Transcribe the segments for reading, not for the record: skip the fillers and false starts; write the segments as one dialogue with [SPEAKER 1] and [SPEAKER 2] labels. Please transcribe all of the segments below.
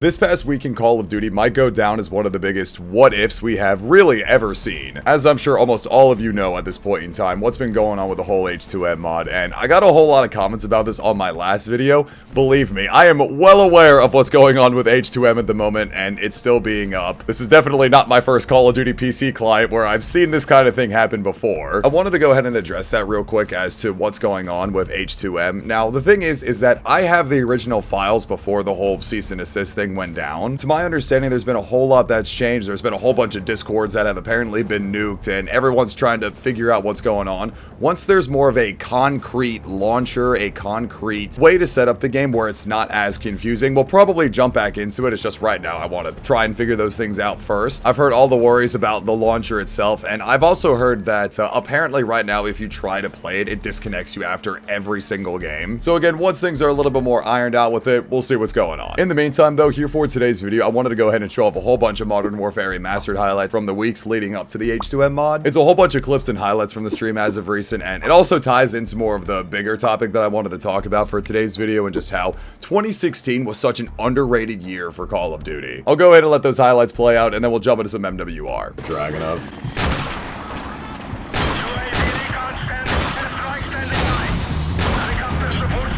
[SPEAKER 1] This past week in Call of Duty might go down as one of the biggest what-ifs we have really ever seen. As I'm sure almost all of you know at this point in time, what's been going on with the whole H2M mod, and I got a whole lot of comments about this on my last video. Believe me, I am well aware of what's going on with H2M at the moment, and it's still being up. This is definitely not my first Call of Duty PC client where I've seen this kind of thing happen before. I wanted to go ahead and address that real quick as to what's going on with H2M. Now, the thing is that I have the original files before the whole cease and desist thing went down. To my understanding, there's been a whole lot that's changed. There's been a whole bunch of discords that have apparently been nuked, and everyone's trying to figure out what's going on. Once there's more of a concrete launcher, a concrete way to set up the game where it's not as confusing, we'll probably jump back into it. It's just right now I want to try and figure those things out first. I've heard all the worries about the launcher itself, and I've also heard that apparently right now if you try to play it, it disconnects you after every single game. So again, once things are a little bit more ironed out with it, we'll see what's going on. In the meantime though, here for today's video, I wanted to go ahead and show off a whole bunch of Modern Warfare Remastered highlights from the weeks leading up to the H2M mod. It's a whole bunch of clips and highlights from the stream as of recent, and it also ties into more of the bigger topic that I wanted to talk about for today's video, and just how 2016 was such an underrated year for Call of Duty. I'll go ahead and let those highlights play out, and then we'll jump into some MWR. Dragon of.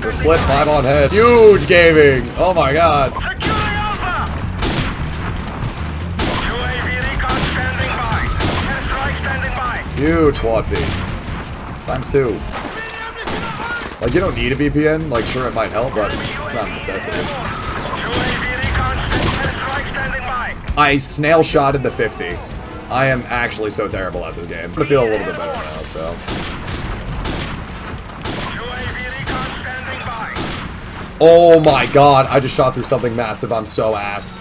[SPEAKER 1] The split 5 on head. Huge gaming. Oh my god. Huge quad feed. ×2. Like, you don't need a VPN. Like, sure, it might help, but it's not a necessity. I snail shotted the 50. I am actually so terrible at this game. I'm gonna feel a little bit better now, so. Oh my god, I just shot through something massive. I'm so ass.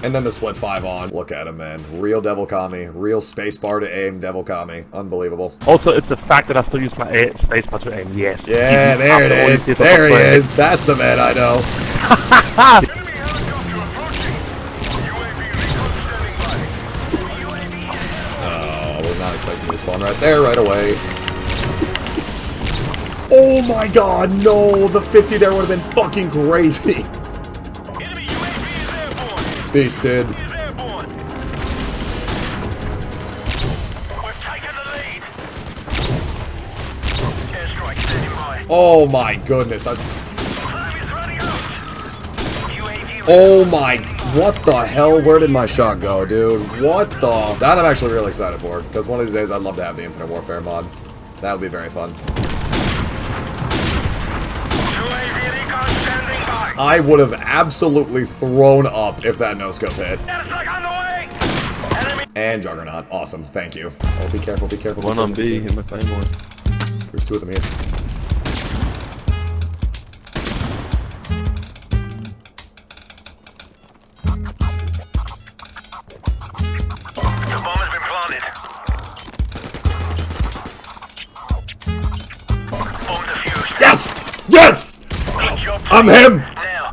[SPEAKER 1] And then the split 5 on. Look at him, man. Real devil kami. Real spacebar to aim devil kami. Unbelievable.
[SPEAKER 2] Also, it's the fact that I still use my spacebar to aim. Yes.
[SPEAKER 1] Yeah, there it is. There he is. That's the man I know. Not expecting to spawn right there right away. Oh my god, no! The 50 there would have been fucking crazy. Beasted. Oh my goodness. Oh my, what the hell? Where did my shot go, dude? What the? That I'm actually really excited for, because one of these days I'd love to have the Infinite Warfare mod. That would be very fun. I would have absolutely thrown up if that no-scope hit. And Juggernaut. Awesome. Thank you. Oh, be careful, be careful.
[SPEAKER 2] One on B in my claymore.
[SPEAKER 1] There's 2 of them here. Yes! Yes! I'm him!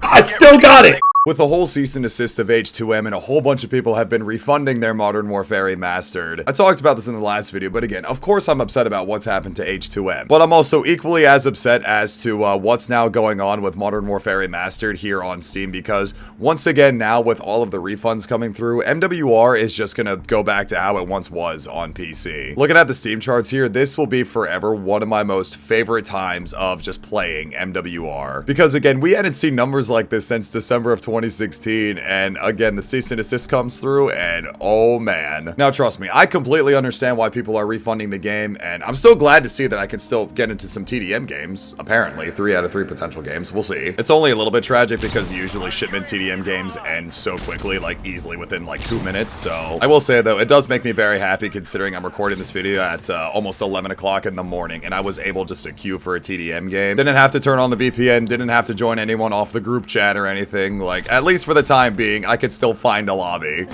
[SPEAKER 1] I still got it! With the whole cease and desist of H2M, and a whole bunch of people have been refunding their Modern Warfare Remastered. I talked about this in the last video, but again, of course I'm upset about what's happened to H2M. But I'm also equally as upset as to what's now going on with Modern Warfare Remastered here on Steam, because once again now, with all of the refunds coming through, MWR is just gonna go back to how it once was on PC. Looking at the Steam charts here, this will be forever one of my most favorite times of just playing MWR. Because again, we hadn't seen numbers like this since December of 2016, and again, the cease and desist comes through, and oh man. Now trust me, I completely understand why people are refunding the game, and I'm still glad to see that I can still get into some TDM games, apparently. 3 out of 3 potential games, we'll see. It's only a little bit tragic because usually shipment TDM games end so quickly, like easily within like 2 minutes, so I will say though, it does make me very happy considering I'm recording this video at almost 11 o'clock in the morning, and I was able just to queue for a TDM game. Didn't have to turn on the VPN, didn't have to join anyone off the group chat or anything. Like, at least for the time being, I could still find a lobby.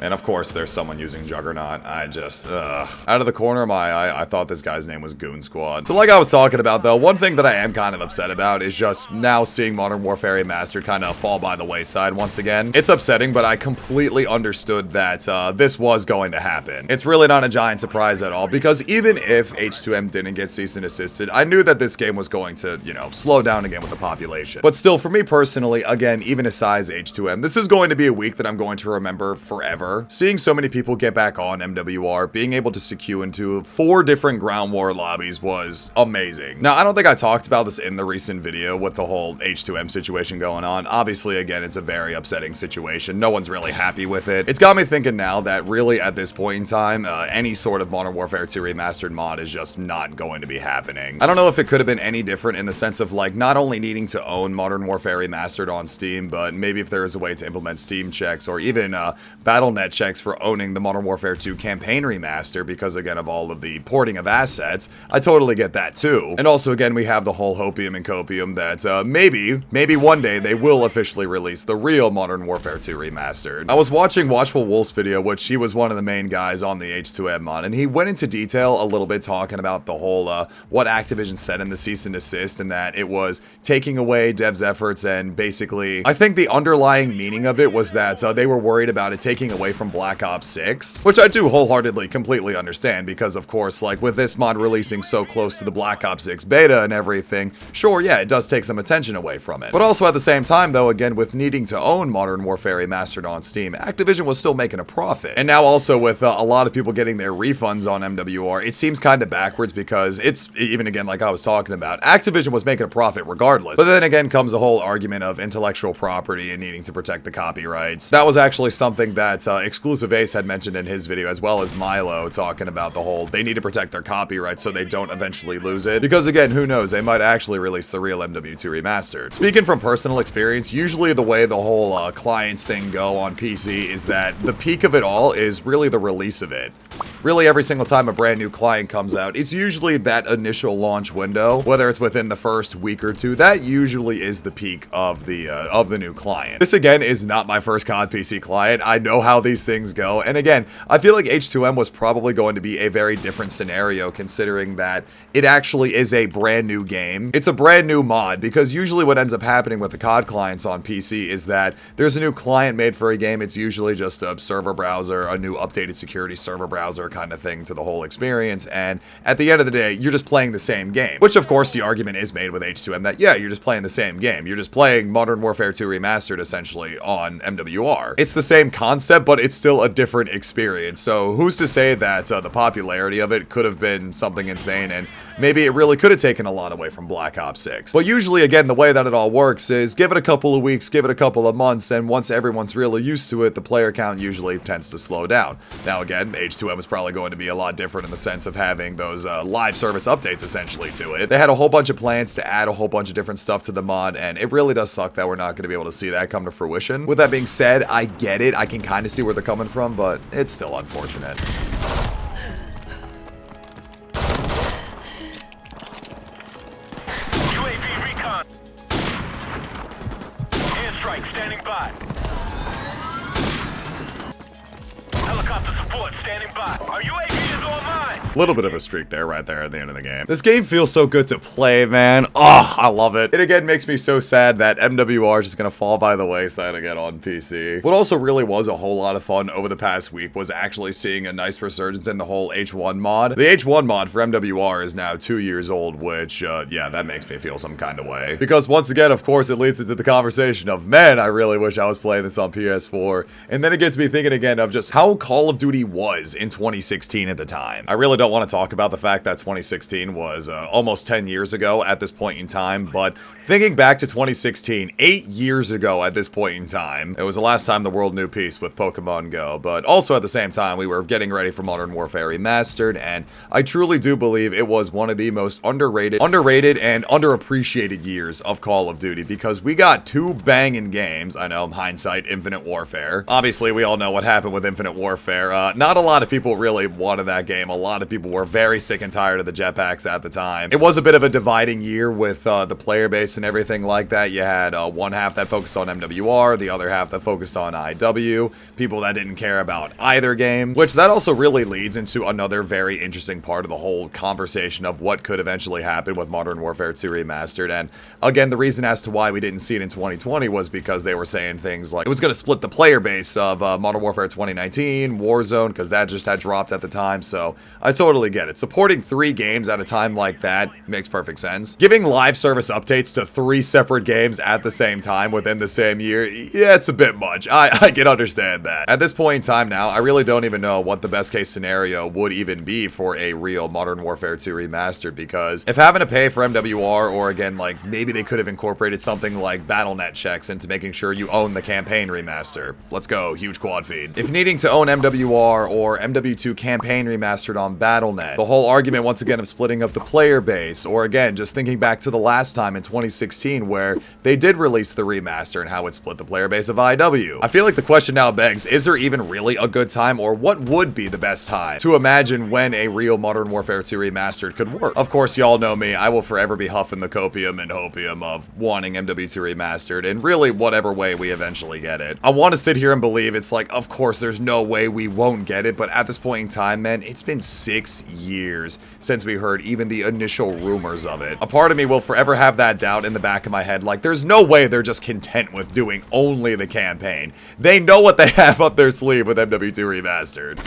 [SPEAKER 1] And of course, there's someone using Juggernaut. I just, ugh. Out of the corner of my eye, I thought this guy's name was Goon Squad. So like I was talking about though, one thing that I am kind of upset about is just now seeing Modern Warfare Remastered kind of fall by the wayside once again. It's upsetting, but I completely understood that this was going to happen. It's really not a giant surprise at all, because even if H2M didn't get cease and desisted, I knew that this game was going to, you know, slow down again with the population. But still, for me personally, again, even aside H2M, this is going to be a week that I'm going to remember forever. Seeing so many people get back on MWR, being able to queue into 4 different ground war lobbies was amazing. Now, I don't think I talked about this in the recent video with the whole H2M situation going on. Obviously, again, it's a very upsetting situation. No one's really happy with it. It's got me thinking now that really at this point in time, any sort of Modern Warfare 2 Remastered mod is just not going to be happening. I don't know if it could have been any different in the sense of like not only needing to own Modern Warfare Remastered on Steam, but maybe if there is a way to implement Steam checks or even Battle.net checks for owning the Modern Warfare 2 campaign remaster, because again of all of the porting of assets, I totally get that too. And also again, we have the whole hopium and copium that maybe one day they will officially release the real Modern Warfare 2 Remastered. I was watching Watchful Wolf's video, which he was one of the main guys on the H2M mod, and he went into detail a little bit talking about the whole what Activision said in the cease and desist, and that it was taking away devs' efforts, and basically I think the underlying meaning of it was that they were worried about it taking away from Black Ops 6, which I do wholeheartedly completely understand, because of course, like with this mod releasing so close to the Black Ops 6 beta and everything, sure, yeah, it does take some attention away from it. But also at the same time though, again, with needing to own Modern Warfare Remastered on Steam, Activision was still making a profit. And now also with a lot of people getting their refunds on MWR, it seems kind of backwards, because it's, even again like I was talking about, Activision was making a profit regardless. But then again comes the whole argument of intellectual property and needing to protect the copyrights. That was actually something that Exclusive Ace had mentioned in his video, as well as Milo, talking about the whole they need to protect their copyrights so they don't eventually lose it. Because again, who knows, they might actually release the real MW2 Remastered. Speaking from personal experience, usually the way the whole clients thing go on PC is that the peak of it all is really the release of it. Really, every single time a brand new client comes out, it's usually that initial launch window, whether it's within the first week or two, that usually is the peak of the new client. This again is not my first COD PC client. I know how these things go, and again, I feel like H2M was probably going to be a very different scenario, considering that it actually is a brand new game. It's a brand new mod, because usually what ends up happening with the COD clients on PC is that there's a new client made for a game. It's usually just a server browser, a new updated security server browser kind of thing to the whole experience, and at the end of the day, you're just playing the same game. Which of course the argument is made with H2M that yeah, you're just playing the same game. You're just playing Modern Warfare 2 Remastered essentially on MWR. It's the same concept, but it's still a different experience. So who's to say that the popularity of it could have been something insane, and maybe it really could have taken a lot away from Black Ops 6. But usually, again, the way that it all works is give it a couple of weeks, give it a couple of months, and once everyone's really used to it, the player count usually tends to slow down. Now again, H2M is probably going to be a lot different in the sense of having those live service updates essentially to it. They had a whole bunch of plans to add a whole bunch of different stuff to the mod, and it really does suck that we're not going to be able to see that come to fruition. With that being said, I get it. I can kind of see where they're coming from, but it's still unfortunate.
[SPEAKER 3] UAV recon. Airstrike standing by. Helicopter support standing by. Our UAV is on mine.
[SPEAKER 1] Little bit of a streak there, right there at the end of the game. This game feels so good to play, man. Oh, I love it. It again makes me so sad that MWR is just gonna fall by the wayside again on PC. What also really was a whole lot of fun over the past week was actually seeing a nice resurgence in the whole H1 mod. The H1 mod for MWR is now 2 years old, which, yeah, that makes me feel some kind of way. Because once again, of course, it leads into the conversation of, man, I really wish I was playing this on PS4. And then it gets me thinking again of just how Call of Duty was in 2016 at the time. I really don't want to talk about the fact that 2016 was almost 10 years ago at this point in time, but thinking back to 2016, 8 years ago at this point in time, it was the last time the world knew peace with Pokemon Go, but also at the same time, we were getting ready for Modern Warfare Remastered, and I truly do believe it was one of the most underrated and underappreciated years of Call of Duty, because we got 2 banging games. I know, hindsight, Infinite Warfare. Obviously, we all know what happened with Infinite Warfare. not a lot of people really wanted that game. A lot of people were very sick and tired of the jetpacks at the time. It was a bit of a dividing year with the player base and everything like that. You had one half that focused on MWR, the other half that focused on IW, people that didn't care about either game, which that also really leads into another very interesting part of the whole conversation of what could eventually happen with Modern Warfare 2 Remastered. And again, the reason as to why we didn't see it in 2020 was because they were saying things like it was going to split the player base of Modern Warfare 2019, Warzone, because that just had dropped at the time. So I totally get it. Supporting 3 games at a time like that makes perfect sense. Giving live service updates to 3 separate games at the same time within the same year, yeah, it's a bit much. I can understand that. At this point in time now, I really don't even know what the best case scenario would even be for a real Modern Warfare 2 Remastered, because if having to pay for MWR, or again, like maybe they could have incorporated something like BattleNet checks into making sure you own the campaign remaster. Let's go, huge quad feed. If needing to own MWR or MW2 campaign remastered on BattleNet, the whole argument once again of splitting up the player base, or again, just thinking back to the last time in 2016 where they did release the remaster and how it split the player base of IW. I feel like the question now begs, is there even really a good time, or what would be the best time to imagine when a real Modern Warfare 2 Remastered could work? Of course, y'all know me, I will forever be huffing the copium and hopium of wanting MW2 Remastered in really whatever way we eventually get it. I want to sit here and believe it's like, of course, there's no way we won't get it, but at this point in time, man, it's been 6 years since we heard even the initial rumors of it. A part of me will forever have that doubt in the back of my head, like, there's no way they're just content with doing only the campaign. They know what they have up their sleeve with MW2 Remastered.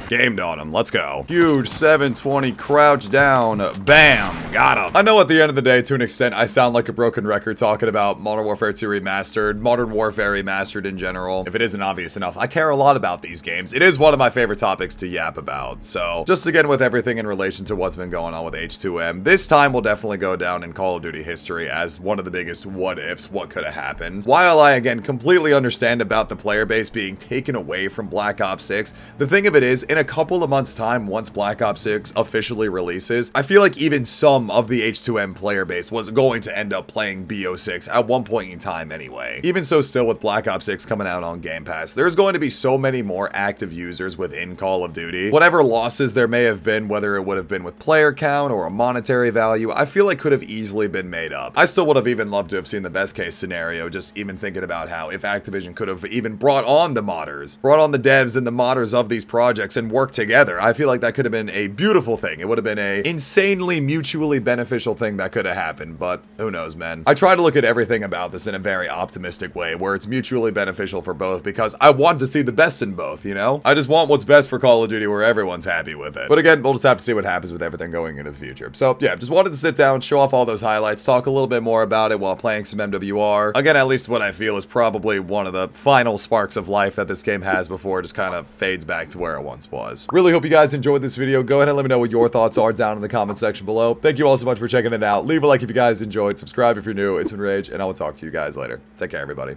[SPEAKER 1] Gamed on him. Let's go. Huge 720 crouch down. Bam. Got him. I know at the end of the day, to an extent, I sound like a broken record talking about Modern Warfare 2 Remastered, Modern Warfare Remastered in general. If it isn't obvious enough, I care a lot about these games. It is one of my favorite topics to yap about. So, just again with everything in relation to what's been going on with H2M, this time will definitely go down in Call of Duty history as one of the biggest what-ifs, what could have happened. While I, again, completely understand about the player base being taken away from Black Ops 6, the thing of it is, in a couple of months' time, once Black Ops 6 officially releases, I feel like even some of the H2M player base was going to end up playing BO6 at one point in time anyway. Even so, still with Black Ops 6 coming out on Game Pass, there's going to be so many more active users within Call of Duty. Whatever losses there may have been, whether it would have been with player count or a monetary value, I feel like could have easily been made up. I still would have even loved to have seen the best case scenario, just even thinking about how if Activision could have even brought on the modders, brought on the devs and the modders of these projects and worked together. I feel like that could have been a beautiful thing. It would have been a insanely mutually beneficial thing that could have happened, but who knows, man. I try to look at everything about this in a very optimistic way, where it's mutually beneficial for both, because I want to see the best in both, you know? I just want what's best for Call of Duty where everyone's happy with it. But again, we'll just have to see what happens with everything going into the future. So yeah, just wanted to sit down, show off all those highlights, talk a little bit more about it while playing some MWR. Again, at least what I feel is probably one of the final sparks of life that this game has before it just kind of fades back to where it once was. Really hope you guys enjoyed this video. Go ahead and let me know what your thoughts are down in the comment section below. Thank you all so much for checking it out. Leave a like if you guys enjoyed. Subscribe if you're new. It's been Rage, and I will talk to you guys later. Take care, everybody.